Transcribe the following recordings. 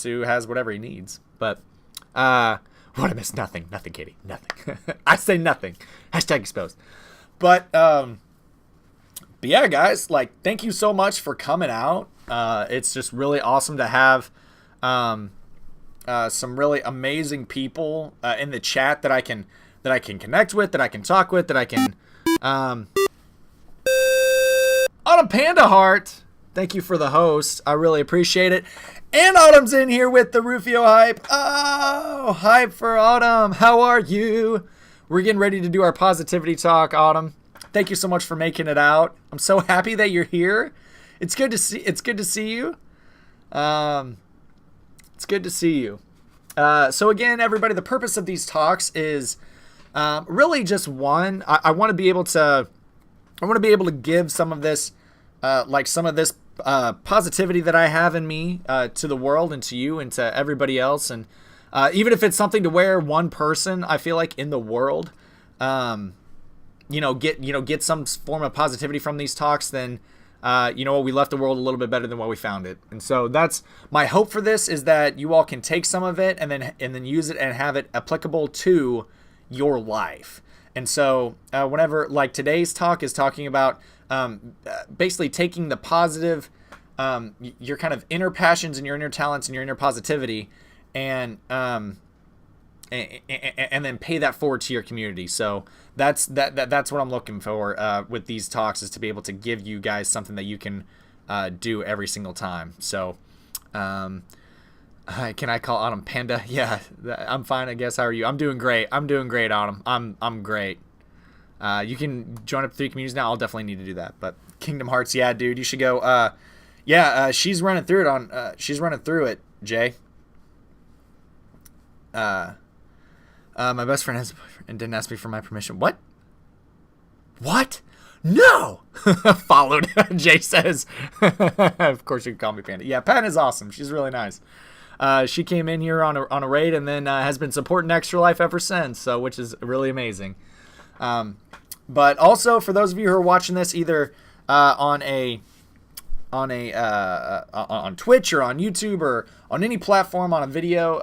to has whatever he needs. But what I miss? Nothing, Katie, nothing. I say nothing. Hashtag exposed. But yeah, guys, like, thank you so much for coming out. It's just really awesome to have some really amazing people in the chat that I can connect with, that I can talk with, that I can Autumn Panda Heart, thank you for the host. I really appreciate it. And Autumn's in here with the Rufio hype. Oh, hype for Autumn. How are you? We're getting ready to do our positivity talk, Autumn. Thank you so much for making it out. I'm so happy that you're here. It's good to see you. It's good to see you. So again, everybody, the purpose of these talks is really just one. I want to be able to give some of this positivity that I have in me to the world and to you and to everybody else. And even if it's something to where one person, I feel like, in the world, get some form of positivity from these talks, then we left the world a little bit better than what we found it. And so that's my hope for this, is that you all can take some of it and then use it and have it applicable to your life. And so whenever, like, today's talk is talking about basically taking the positive, your kind of inner passions and your inner talents and your inner positivity, and then pay that forward to your community. So that's what I'm looking for with these talks, is to be able to give you guys something that you can do every single time. So can I call Autumn Panda? Yeah, I'm fine, I guess. How are you? I'm doing great, Autumn. I'm great. You can join up 3 communities now. I'll definitely need to do that. But Kingdom Hearts, yeah, dude, you should go. She's running through it she's running through it, Jay. My best friend has a boyfriend and didn't ask me for my permission. What? No! Followed, Jay says. Of course you can call me Panda. Yeah, Panda is awesome. She's really nice. She came in here on a raid and then has been supporting Extra Life ever since, so which is really amazing. But also, for those of you who are watching this either on Twitch or on YouTube or on any platform on a video,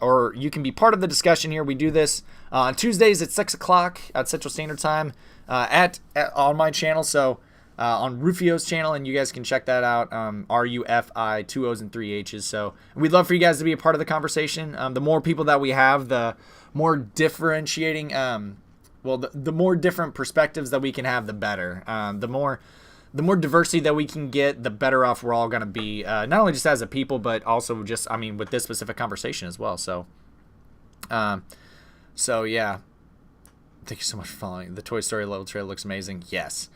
or you can be part of the discussion here. We do this on Tuesdays at 6 o'clock at Central Standard Time on my channel. So on Rufio's channel, and you guys can check that out. RUFI, 2 O's and 3 H's. So we'd love for you guys to be a part of the conversation. The more people that we have, the more differentiating, the more different perspectives that we can have, the better. The more diversity that we can get, the better off we're all going to be, not only just as a people, but also just, with this specific conversation as well. So yeah. Thank you so much for following. The Toy Story level trailer looks amazing. Yes.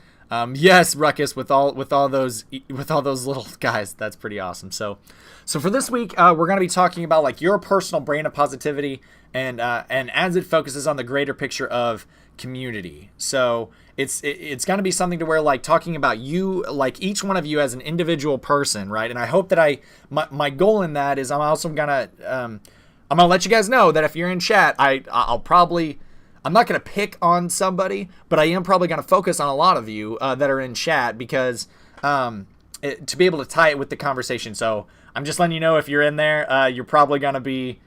Yes, Ruckus, with all those little guys, that's pretty awesome. So for this week, we're going to be talking about, like, your personal brand of positivity, and as it focuses on the greater picture of community. So it's going to be something to where, like, talking about you, like, each one of you as an individual person, right? And I hope that my goal in that is I'm also gonna I'm gonna let you guys know that if you're in chat, I'm not going to pick on somebody, but I am probably going to focus on a lot of you that are in chat, because to be able to tie it with the conversation. So I'm just letting you know, if you're in there, you're probably going to be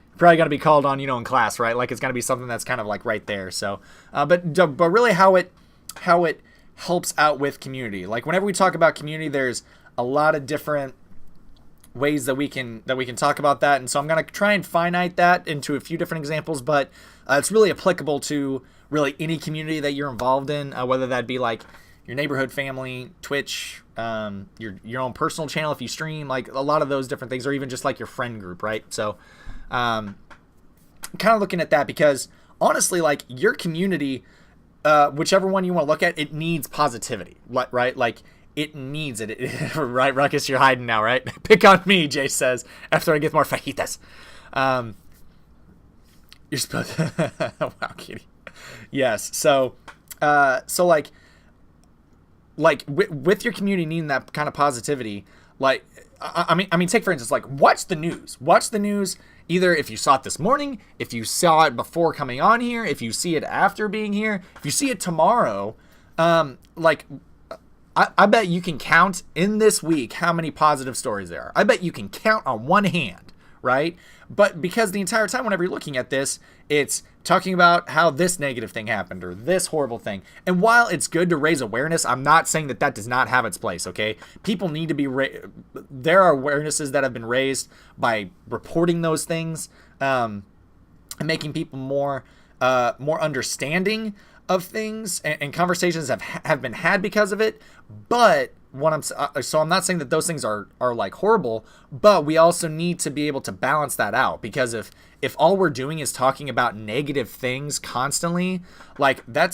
called on, in class, right? Like, it's going to be something that's kind of like right there. So, but really how it helps out with community. Like, whenever we talk about community, there's a lot of different ways that we can talk about that, and so I'm going to try and finite that into a few different examples, but it's really applicable to really any community that you're involved in, whether that be like your neighborhood family, Twitch, your own personal channel if you stream, like a lot of those different things, or even just like your friend group, right? So kind of looking at that, because honestly, like, your community, whichever one you want to look at, it needs positivity, right? Like, it needs it. Right, Ruckus, you're hiding now, right? Pick on me, Jay says, after I get more fajitas. You're supposed wow, kitty. Yes. So like with your community needing that kind of positivity, like, I mean, take for instance, like, watch the news. Watch the news. Either if you saw it this morning, if you saw it before coming on here, if you see it after being here, if you see it tomorrow, like, I bet you can count in this week how many positive stories there are. I bet you can count on one hand, right? But because the entire time whenever you're looking at this, it's talking about how this negative thing happened or this horrible thing. And while it's good to raise awareness, I'm not saying that that does not have its place, okay? People need to be there are awarenesses that have been raised by reporting those things, and making people more understanding of things, and conversations have been had because of it. But I'm not saying that those things are like horrible, but we also need to be able to balance that out, because if all we're doing is talking about negative things constantly, like that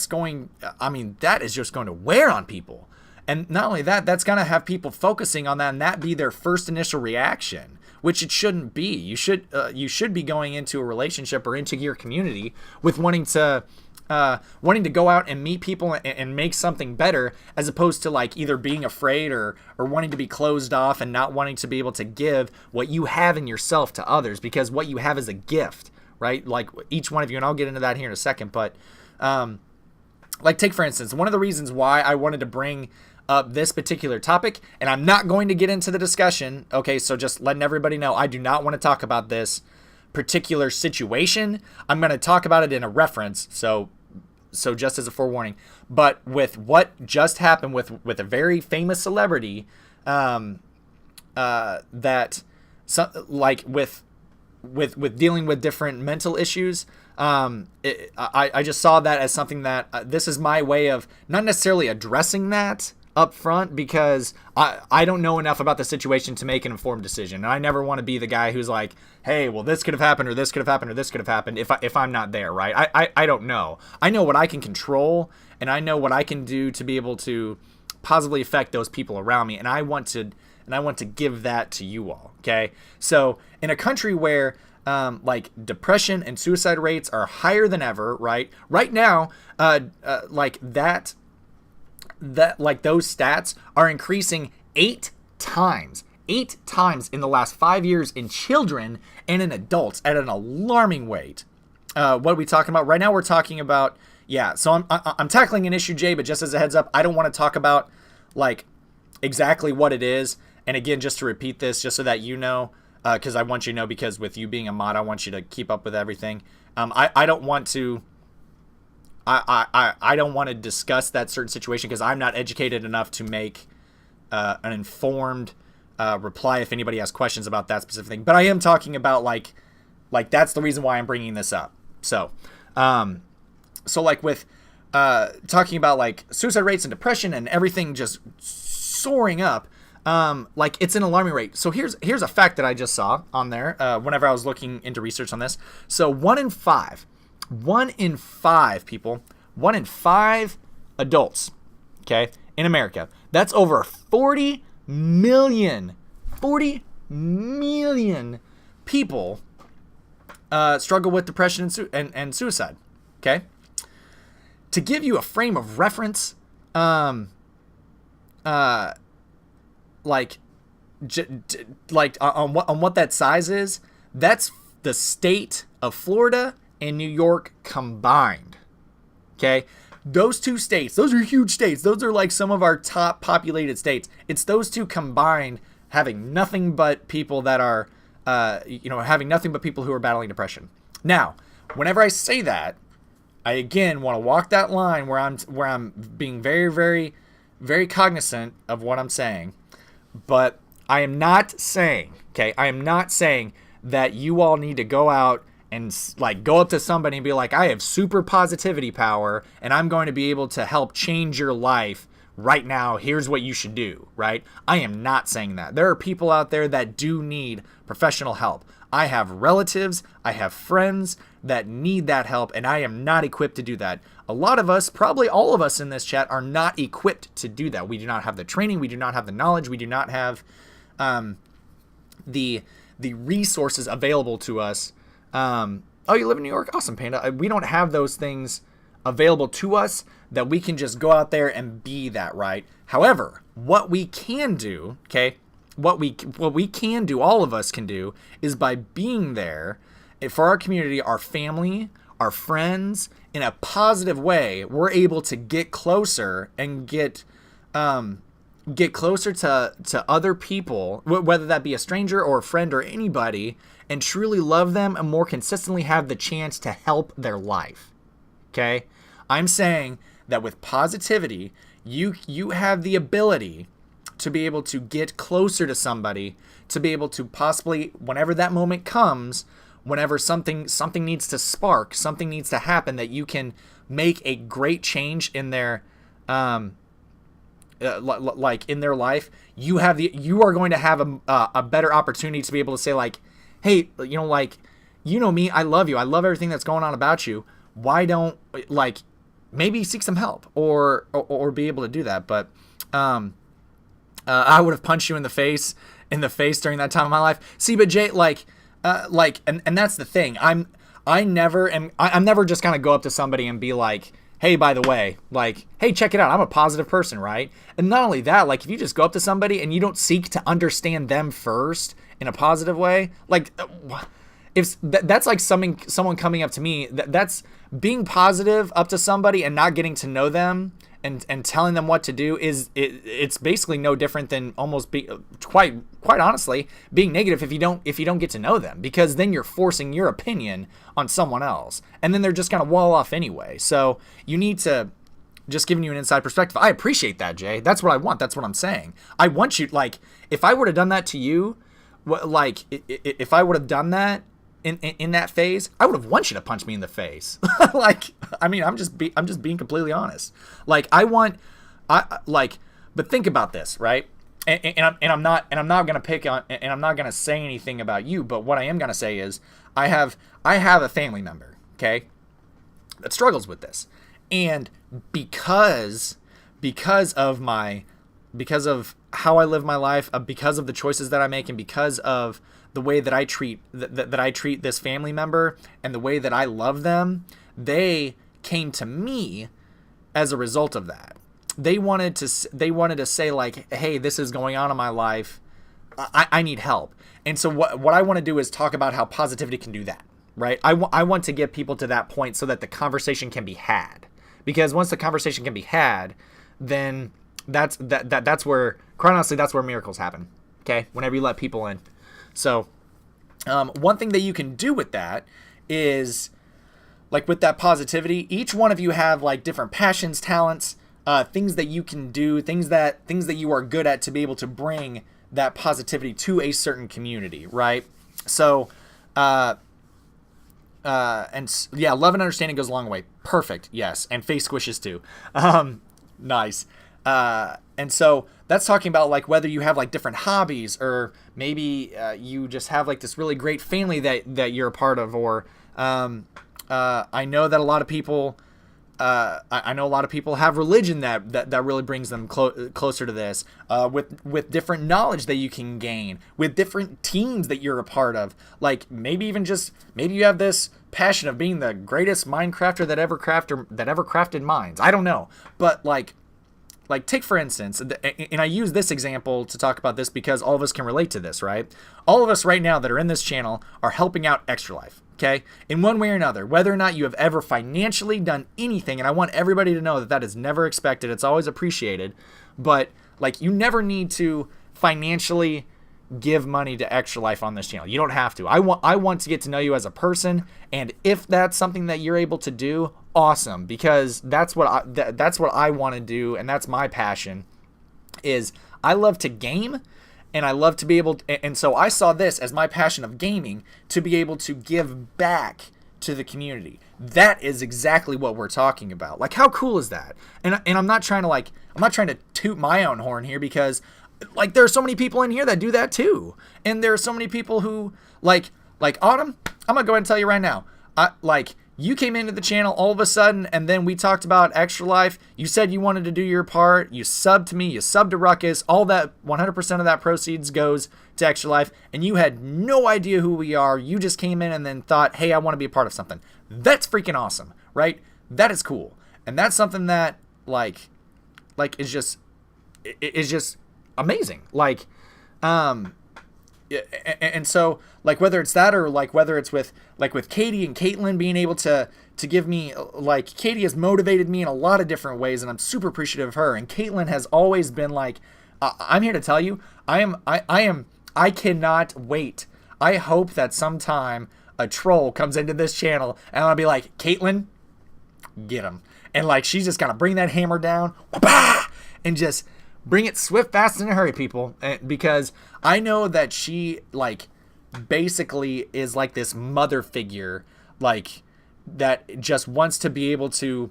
is just going to wear on people. And not only that, that's going to have people focusing on that, and that be their first initial reaction, which it shouldn't be. You should be going into a relationship or into your community with wanting to go out and meet people and make something better, as opposed to like either being afraid or wanting to be closed off and not wanting to be able to give what you have in yourself to others, because what you have is a gift, right? Like each one of you, and I'll get into that here in a second, but like take for instance, one of the reasons why I wanted to bring up this particular topic, and I'm not going to get into the discussion, okay, so just letting everybody know, I do not want to talk about this particular situation. I'm going to talk about it in a reference, so just as a forewarning. But with what just happened with a very famous celebrity, like with dealing with different mental issues, I just saw that as something that this is my way of not necessarily addressing that up front, because I don't know enough about the situation to make an informed decision. And I never want to be the guy who's like, hey, well, this could have happened, or this could have happened, or this could have happened if I'm not there, right? I don't know. I know what I can control, and I know what I can do to be able to positively affect those people around me. And I want to give that to you all, okay? So in a country where like depression and suicide rates are higher than ever, right? Right now, like those stats are increasing 8 times in the last 5 years in children and in adults at an alarming rate. What are we talking about right now? We're talking about, so I'm tackling an issue, Jay, but just as a heads up, I don't want to talk about like exactly what it is. And again, just to repeat this, just so that you know, because I want you to know, because with you being a mod, I want you to keep up with everything. I don't want to I don't want to discuss that certain situation, because I'm not educated enough to make an informed reply if anybody has questions about that specific thing. But I am talking about like that's the reason why I'm bringing this up. So like with talking about like suicide rates and depression and everything just soaring up, like it's an alarming rate. So here's a fact that I just saw on there whenever I was looking into research on this. So 1 in 5 people, 1 in 5 adults, okay, in America, that's over 40 million people struggle with depression and suicide, okay? To give you a frame of reference, like on what that size is, that's the state of Florida and New York combined. Okay? Those two states, those are huge states. Those are like some of our top populated states. It's those two combined having nothing but people that are, having nothing but people who are battling depression. Now, whenever I say that, I again want to walk that line where I'm being very, very, very cognizant of what I'm saying. But I am not saying that you all need to go out and like go up to somebody and be like, I have super positivity power and I'm going to be able to help change your life right now. Here's what you should do, right? I am not saying that. There are people out there that do need professional help. I have relatives, I have friends that need that help, and I am not equipped to do that. A lot of us, probably all of us in this chat, are not equipped to do that. We do not have the training, we do not have the knowledge, we do not have the resources available to us. Oh, you live in New York? Awesome, Panda. We don't have those things available to us that we can just go out there and be that, right? However, what we can do, okay, what we can do, all of us can do, is by being there for our community, our family, our friends, in a positive way, we're able to get closer and get get closer to other people, whether that be a stranger or a friend or anybody, and truly love them and more consistently have the chance to help their life. Okay? I'm saying that with positivity, you have the ability to be able to get closer to somebody, to be able to possibly, whenever that moment comes, whenever something needs to spark, something needs to happen, that you can make a great change in their like in their life. You are going to have a better opportunity to be able to say like, hey, like, me, I love you, I love everything that's going on about you. Why don't, like, maybe seek some help or be able to do that. But I would have punched you in the face during that time of my life. See, but Jay, and that's the thing. I'm never just kind of go up to somebody and be like, hey, by the way, like, hey, check it out, I'm a positive person, right? And not only that, like, if you just go up to somebody and you don't seek to understand them first in a positive way, like, if that's like someone coming up to me, that's being positive up to somebody and not getting to know them and telling them what to do it's basically no different than almost quite honestly being negative if you don't get to know them, because then you're forcing your opinion on someone else and then they're just gonna wall off anyway. So you need to just giving you an inside perspective. I appreciate that, Jay. That's what I want. That's what I'm saying. I want you, like, if I would have done that to you, like, if I would have done that in that phase, I would have want you to punch me in the face. Like, I mean, I'm just being completely honest. Like, but think about this, right? And I'm not gonna pick on, and I'm not gonna say anything about you. But what I am gonna say is, I have a family member, okay, that struggles with this, and because of how I live my life, because of the choices that I make, and because of the way that I treat this family member and the way that I love them, they came to me as a result of that. They wanted to say like, hey, this is going on in my life. I need help. And so what I want to do is talk about how positivity can do that, right? I want to get people to that point so that the conversation can be had. Because once the conversation can be had, then that's where, quite honestly, that's where miracles happen. Okay? Whenever you let people in. So, one thing that you can do with that is, like, with that positivity, each one of you have like different passions, talents, things that you can do, things that you are good at to be able to bring that positivity to a certain community, right? So, and yeah, love and understanding goes a long way. Perfect. Yes. And face squishes too. Nice. And so that's talking about like whether you have like different hobbies, or maybe you just have like this really great family that you're a part of, or I know that a lot of people I know a lot of people have religion that really brings them closer to this, with different knowledge that you can gain, with different teams that you're a part of. Like maybe you have this passion of being the greatest Minecrafter that ever crafted mines. I don't know, but like take for instance, and I use this example to talk about this because all of us can relate to this, right? All of us right now that are in this channel are helping out Extra Life, okay? In one way or another, whether or not you have ever financially done anything, and I want everybody to know that is never expected, it's always appreciated, but like you never need to financially give money to Extra Life on this channel. You don't have to. I want to get to know you as a person, and if that's something that you're able to do, awesome, because that's what I want to do, and that's my passion. Is I love to game, and I love to be able to, and so I saw this as my passion of gaming, to be able to give back to the community. That is exactly what we're talking about. Like, how cool is that? And I'm not trying to toot my own horn here, because like there are so many people in here that do that too, and there are so many people who like Autumn. I'm gonna go ahead and tell you right now. You came into the channel all of a sudden, and then we talked about Extra Life. You said you wanted to do your part. You subbed to me. You subbed to Ruckus. All that 100% of that proceeds goes to Extra Life, and you had no idea who we are. You just came in and then thought, hey, I want to be a part of something. That's freaking awesome, right? That is cool, and that's something that like is just amazing. And so like whether it's that, or like whether it's with Katie and Caitlin being able to give me, like, Katie has motivated me in a lot of different ways, and I'm super appreciative of her, and Caitlin has always been like I'm here to tell you, I cannot wait. I hope that sometime a troll comes into this channel and I'll be like, Caitlin, get him. And like, she's just gotta bring that hammer down, and just bring it swift, fast, and in a hurry, people. Because I know that she like basically is like this mother figure, like that just wants to be able to,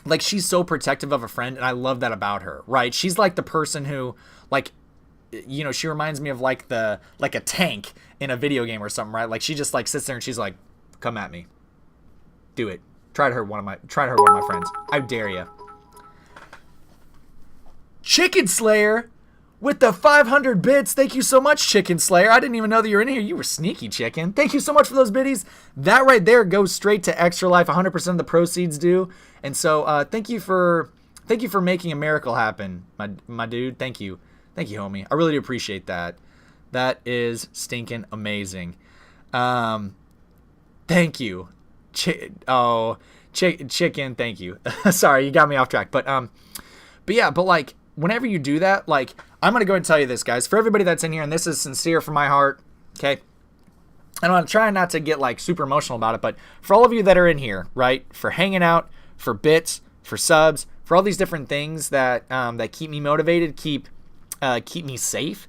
like, she's so protective of a friend, and I love that about her, right? She's like the person who, like, you know, she reminds me of like a tank in a video game or something, right? Like, she just like sits there and she's like, come at me, do it, try to hurt one of my friends, I dare you. Chicken Slayer with the 500 bits. Thank you so much, Chicken Slayer. I didn't even know that you were in here. You were sneaky, chicken. Thank you so much for those biddies. That right there goes straight to Extra Life. 100% of the proceeds do. And so thank you for making a miracle happen, my dude. Thank you, homie. I really do appreciate that. That is stinking amazing. Thank you, chicken. Thank you. Sorry, you got me off track. But yeah, but like, whenever you do that, like, I'm going to go ahead and tell you this, guys. For everybody that's in here, and this is sincere from my heart, okay? And I'm trying not to get, like, super emotional about it, but for all of you that are in here, right, for hanging out, for bits, for subs, for all these different things that that keep me motivated, keep me safe,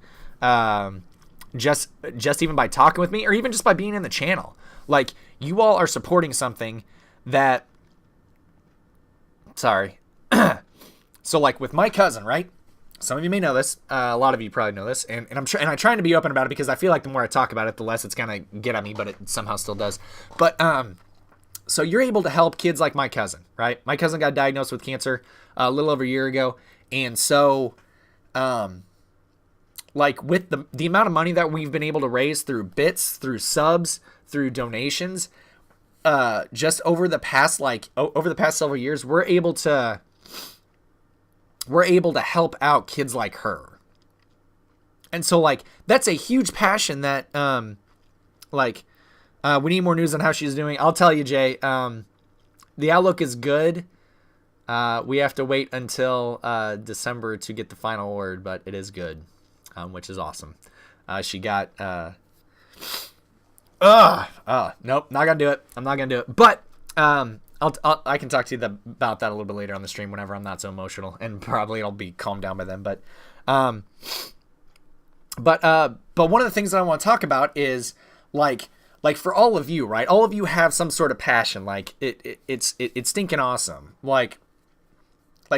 just even by talking with me, or even just by being in the channel. Like, you all are supporting something that... Sorry. So, like, with my cousin, right? Some of you may know this. A lot of you probably know this. And I'm trying to be open about it because I feel like the more I talk about it, the less it's going to get at me, but it somehow still does. But, so you're able to help kids like my cousin, right? My cousin got diagnosed with cancer a little over a year ago. And so, like, with the amount of money that we've been able to raise through bits, through subs, through donations, just over the past several years, we're able to help out kids like her. And so, like, that's a huge passion that, we need more news on how she's doing. I'll tell you, Jay, the outlook is good. We have to wait until December to get the final word, but it is good, which is awesome. She got, nope, not gonna do it. I'm not gonna do it. But, I can talk to you about that a little bit later on the stream whenever I'm not so emotional, and probably it'll be calmed down by then. But one of the things that I want to talk about is like for all of you, right? All of you have some sort of passion. Like it's stinking awesome. Like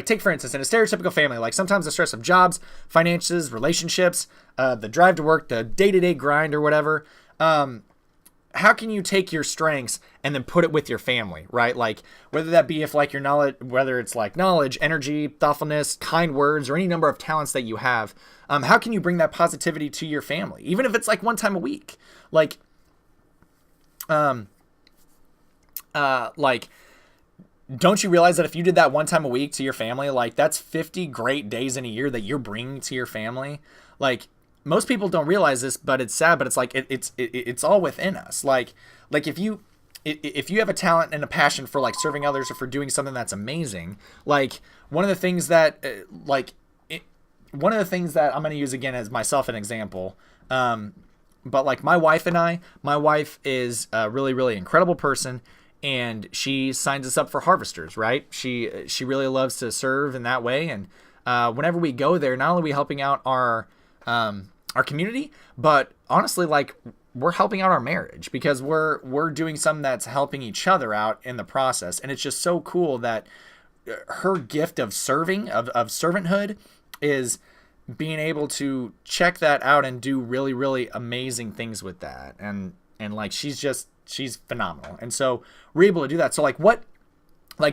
take for instance, in a stereotypical family, like sometimes the stress of jobs, finances, relationships, the drive to work, the day-to-day grind or whatever. How can you take your strengths and then put it with your family, right? Like, whether that be if like your knowledge, whether it's like knowledge, energy, thoughtfulness, kind words, or any number of talents that you have, how can you bring that positivity to your family? Even if it's like one time a week, like, don't you realize that if you did that one time a week to your family, like that's 50 great days in a year that you're bringing to your family? Like, most people don't realize this, but it's sad, but it's like, it's all within us. Like if you have a talent and a passion for like serving others or for doing something that's amazing, like one of the things that I'm going to use again as myself an example. But like my wife is a really, really incredible person, and she signs us up for Harvesters, right? She really loves to serve in that way. And whenever we go there, not only are we helping out our community, but honestly, like, we're helping out our marriage because we're doing something that's helping each other out in the process. And it's just so cool that her gift of serving, of servanthood, is being able to check that out and do really, really amazing things with that. And like, she's phenomenal. And so we're able to do that. So like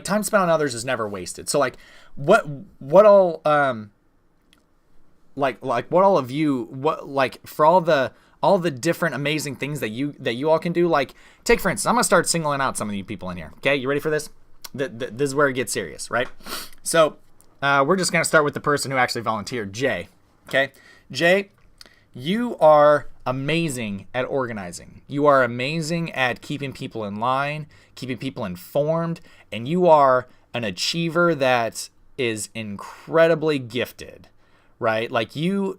time spent on others is never wasted. So like what all, what all of you, for all the different amazing things that you all can do, like take for instance, I'm gonna start singling out some of you people in here. Okay, you ready for this? This is where it gets serious, right? So we're just gonna start with the person who actually volunteered, Jay. Okay, Jay, you are amazing at organizing. You are amazing at keeping people in line, keeping people informed, and you are an achiever that is incredibly gifted. right? Like you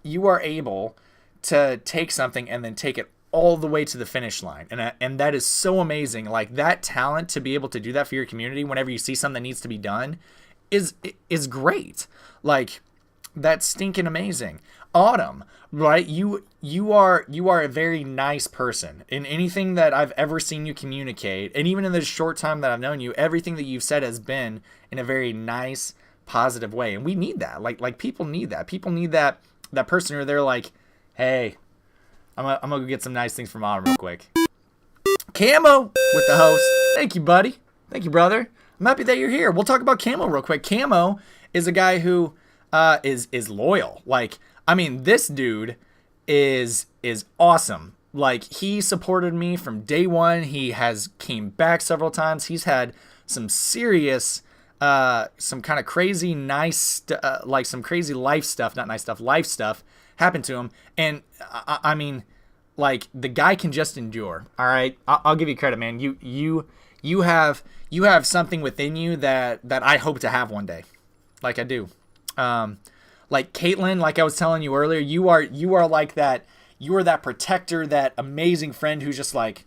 are able to take something and then take it all the way to the finish line. And that is so amazing. Like that talent to be able to do that for your community whenever you see something that needs to be done is great. Like that's stinking amazing. Autumn, right? You are a very nice person. In anything that I've ever seen you communicate, and even in the short time that I've known you, everything that you've said has been in a very nice, positive way. And we need that. Like people need that. People need that person who they're like, hey, I'm gonna go get some nice things from Autumn real quick. Camo with the host. Thank you, buddy. Thank you, brother. I'm happy that you're here. We'll talk about Camo real quick. Camo is a guy who is loyal. Like, I mean, this dude is awesome. Like, he supported me from day one. He has came back several times. He's had some serious, some kind of crazy nice, like some crazy life stuff, not nice stuff, life stuff happen to him. And I mean, like, the guy can just endure. All right, I'll give you credit, man. You have something within you that I hope to have one day, like I do. Like Caitlin, like I was telling you earlier, you are like that. You are that protector, that amazing friend who's just like,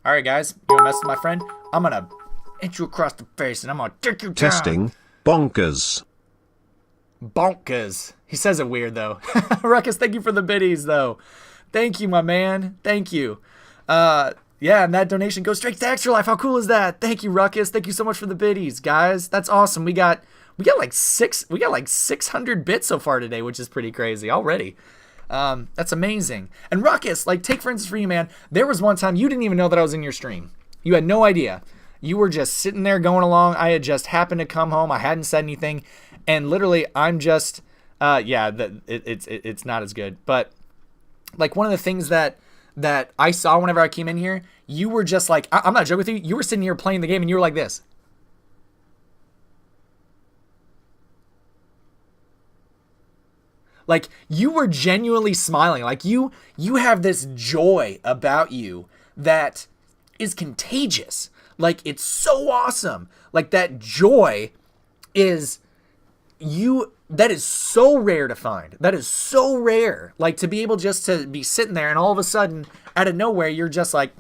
all right, guys, you wanna mess with my friend? I'm gonna hit you across the face and I'm gonna take you down. Testing. Bonkers. Bonkers. He says it weird though. Ruckus, thank you for the biddies though. Thank you, my man. Thank you. Yeah, and that donation goes straight to Extra Life. How cool is that? Thank you, Ruckus. Thank you so much for the biddies, guys. That's awesome. We got like 600 bits so far today, which is pretty crazy already. That's amazing. And Ruckus, like, take for instance for you, man. There was one time you didn't even know that I was in your stream. You had no idea. You were just sitting there going along. I had just happened to come home. I hadn't said anything, and literally, I'm just, it's not as good. But like one of the things that I saw whenever I came in here, you were just like, I'm not joking with you. You were sitting here playing the game, and you were like this. Like, you were genuinely smiling. Like, you have this joy about you that is contagious. Like, it's so awesome. Like, that joy is that is so rare to find. That is so rare. Like, to be able just to be sitting there and all of a sudden, out of nowhere, you're just like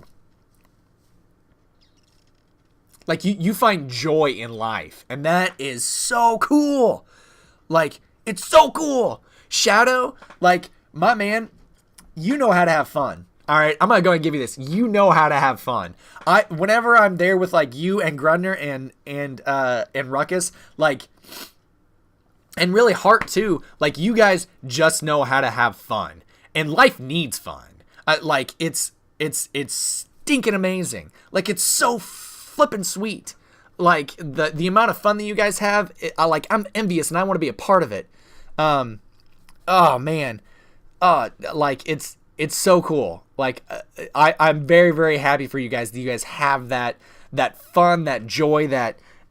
you find joy in life. And that is so cool. Like, it's so cool. Shadow, like, my man, you know how to have fun. All right, I'm gonna go and give you this. You know how to have fun. Whenever I'm there with like you and Grundner and Ruckus, like, and really Hart too, like, you guys just know how to have fun, and life needs fun. Like, it's stinking amazing. Like, it's so flippin' sweet. Like, the amount of fun that you guys have, I'm envious and I want to be a part of it. Oh man, like, it's so cool. Like, I'm very, very happy for you guys that you guys have that fun, that joy,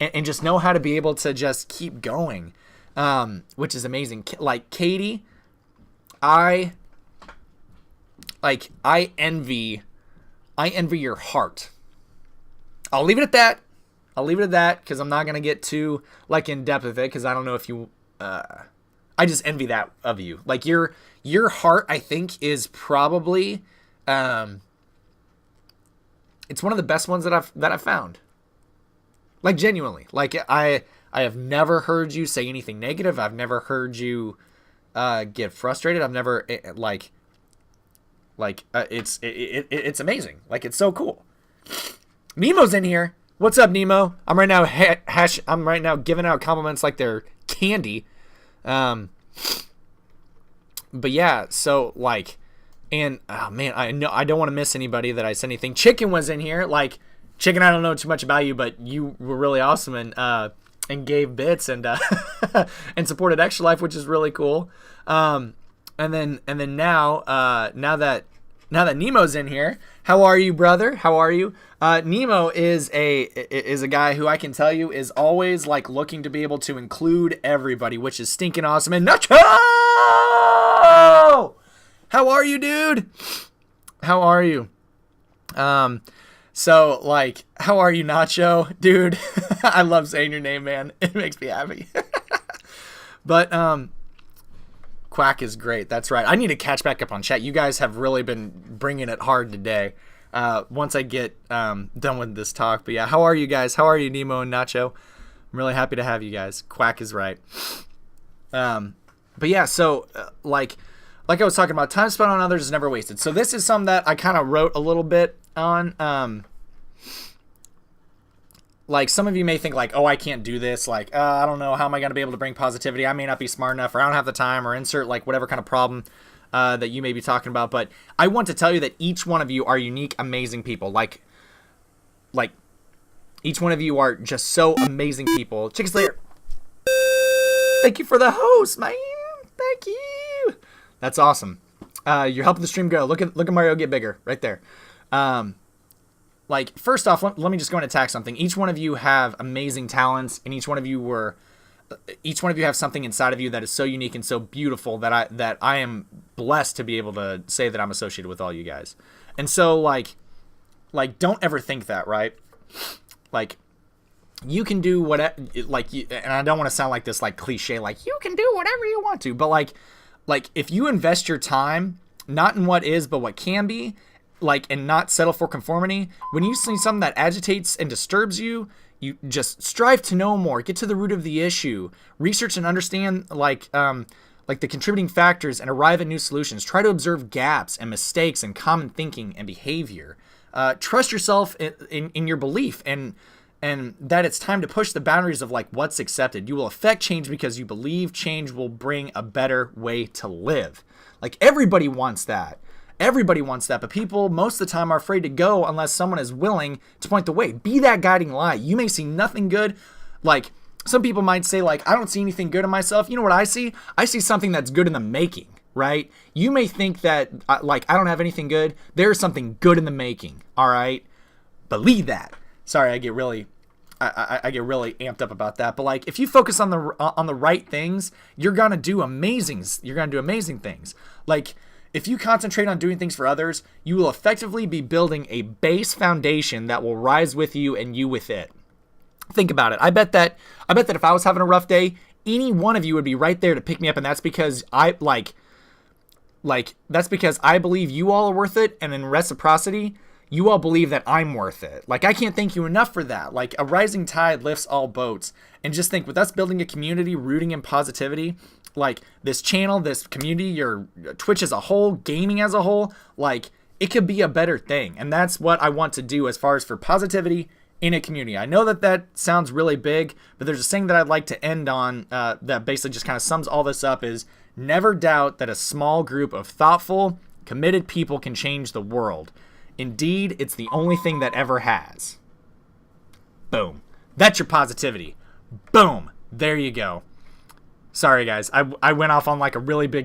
and just know how to be able to just keep going, which is amazing. Like, Katie, I envy your heart. I'll leave it at that. Because I'm not gonna get too like in depth with it, because I don't know if you. I just envy that of you. Like, your heart, I think, is probably, it's one of the best ones that I've found. Like, genuinely. Like, I have never heard you say anything negative. I've never heard you get frustrated. I've never it's amazing. Like, it's so cool. Nemo's in here. What's up, Nemo? I'm right now giving out compliments like they're candy. But yeah, so like, and oh man, I know I don't want to miss anybody that I said anything. Chicken was in here. Like, Chicken, I don't know too much about you, but you were really awesome and gave bits and and supported Extra Life, which is really cool. And then now that Nemo's in here, how are you, brother? How are you? Nemo is a guy who I can tell you is always like looking to be able to include everybody, which is stinking awesome. And Nacho, how are you, dude? How are you? So like, how are you, Nacho, dude? I love saying your name, man. It makes me happy. But Quack is great. That's right. I need to catch back up on chat. You guys have really been bringing it hard today. Once I get done with this talk. But yeah, how are you guys? How are you, Nemo and Nacho? I'm really happy to have you guys. Quack is right. But yeah, so like I was talking about, time spent on others is never wasted. So this is something that I kind of wrote a little bit on. Like some of you may think like, oh, I can't do this. Like, I don't know. How am I going to be able to bring positivity? I may not be smart enough, or I don't have the time, or insert like whatever kind of problem that you may be talking about. But I want to tell you that each one of you are unique, amazing people. Like each one of you are just so amazing people. Chicken Slayer, thank you for the host, man. Thank you. That's awesome. You're helping the stream grow. Look at Mario get bigger right there. Like, first off, let me just go and attack something. Each one of you have amazing talents, and each one of you have something inside of you that is so unique and so beautiful that I am blessed to be able to say that I'm associated with all you guys. And so, like don't ever think that, right? Like, you can do whatever, and I don't want to sound like this, like, cliche, like, you can do whatever you want to, but like, if you invest your time, not in what is, but what can be, like, and not settle for conformity, when you see something that agitates and disturbs you, you just strive to know more, get to the root of the issue, research and understand, like the contributing factors, and arrive at new solutions. Try to observe gaps and mistakes in common thinking and behavior. Trust yourself in your belief, and that it's time to push the boundaries of like what's accepted. You will affect change because you believe change will bring a better way to live. Like, everybody wants that. Everybody wants that, but people most of the time are afraid to go unless someone is willing to point the way. Be that guiding light. You may see nothing good. Like, some people might say, like, I don't see anything good in myself. You know what I see? I see something that's good in the making, right? You may think that, like, I don't have anything good. There's something good in the making, all right? Believe that. Sorry, I get really amped up about that. But like, if you focus on the right things, you're gonna do amazing. You're gonna do amazing things. Like, if you concentrate on doing things for others, you will effectively be building a base foundation that will rise with you and you with it. Think about it. I bet that if I was having a rough day, any one of you would be right there to pick me up, and that's because that's because I believe you all are worth it, and in reciprocity, you all believe that I'm worth it. Like, I can't thank you enough for that. Like, a rising tide lifts all boats. And just think, with us building a community rooting in positivity, like, this channel, this community, your Twitch as a whole, gaming as a whole, like, it could be a better thing. And that's what I want to do as far as for positivity in a community. I know that sounds really big, but there's a saying that I'd like to end on that basically just kind of sums all this up is, never doubt that a small group of thoughtful, committed people can change the world. Indeed, it's the only thing that ever has. Boom. That's your positivity. Boom. There you go. Sorry, guys. I went off on like a really big